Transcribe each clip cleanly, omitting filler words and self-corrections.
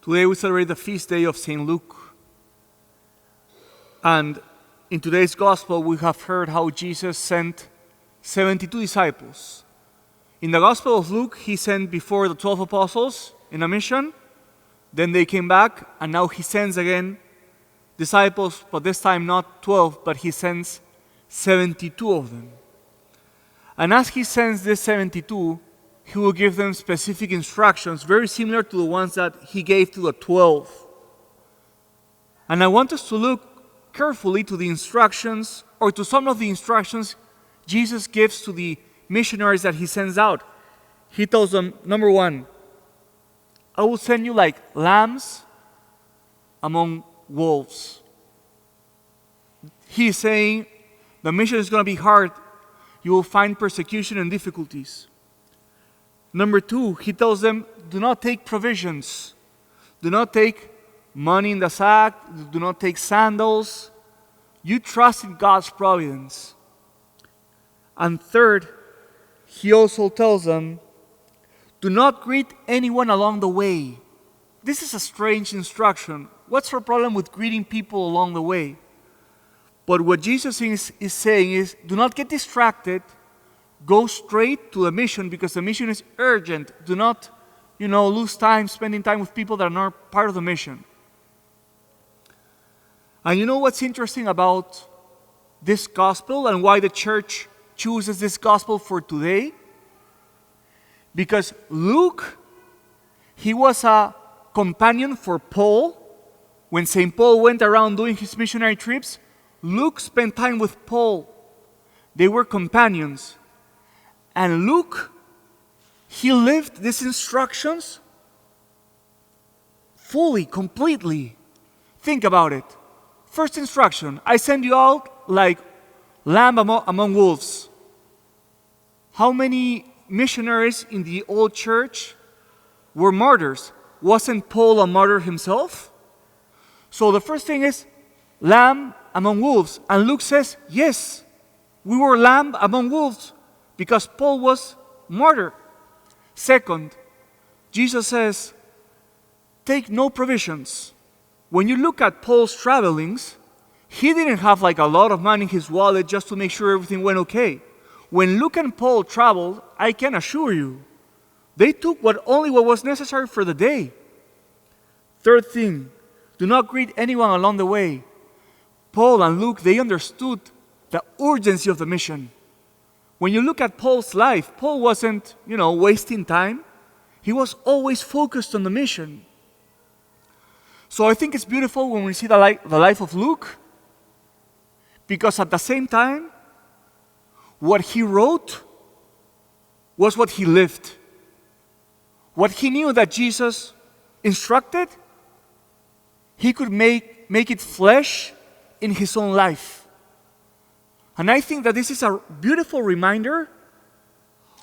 Today we celebrate the feast day of St. Luke. And in today's gospel, we have heard how Jesus sent 72 disciples. In the gospel of Luke, he sent before the 12 apostles in a mission. Then they came back, and now he sends again disciples, but this time not 12, but he sends 72 of them. And as he sends these 72, he will give them specific instructions, very similar to the ones that he gave to the 12. And I want us to look carefully to the instructions, or to some of the instructions Jesus gives to the missionaries that he sends out. He tells them, number one, I will send you like lambs among wolves. He's saying the mission is going to be hard. You will find persecution and difficulties. Number two, he tells them, do not take provisions. Do not take money in the sack. Do not take sandals. You trust in God's providence. And third, he also tells them, do not greet anyone along the way. This is a strange instruction. What's our problem with greeting people along the way? But what Jesus is saying is, do not get distracted. Go straight to the mission because the mission is urgent. Do not, lose time spending time with people that are not part of the mission. And you know what's interesting about this gospel and why the church chooses this gospel for today? Because Luke, he was a companion for Paul. When St. Paul went around doing his missionary trips, Luke spent time with Paul. They were companions. And Luke, he lived these instructions fully, completely. Think about it. First instruction, I send you out like lamb among wolves. How many missionaries in the old church were martyrs? Wasn't Paul a martyr himself? So the first thing is lamb among wolves. And Luke says, yes, we were lamb among wolves because Paul was martyr. Second, Jesus says, take no provisions. When you look at Paul's travelings, he didn't have like a lot of money in his wallet just to make sure everything went okay. When Luke and Paul traveled, I can assure you, they took only what was necessary for the day. Third thing, do not greet anyone along the way. Paul and Luke, they understood the urgency of the mission. When you look at Paul's life, Paul wasn't, wasting time. He was always focused on the mission. So I think it's beautiful when we see the life of Luke, because at the same time, what he wrote was what he lived. What he knew that Jesus instructed, he could make it flesh in his own life. And I think that this is a beautiful reminder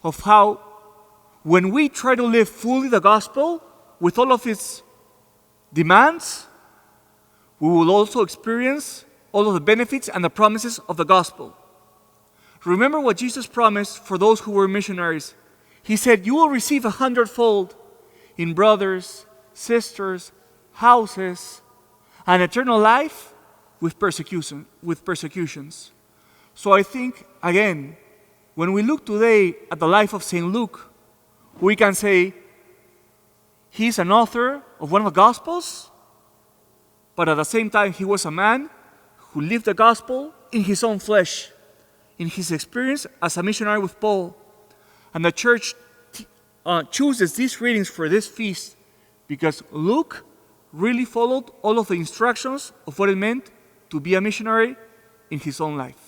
of how when we try to live fully the gospel with all of its demands, we will also experience all of the benefits and the promises of the gospel. Remember what Jesus promised for those who were missionaries. He said, you will receive 100-fold in brothers, sisters, houses, and eternal life with persecutions. So I think, again, when we look today at the life of St. Luke, we can say he's an author of one of the Gospels, but at the same time, he was a man who lived the gospel in his own flesh, in his experience as a missionary with Paul. And the church chooses these readings for this feast because Luke really followed all of the instructions of what it meant to be a missionary in his own life.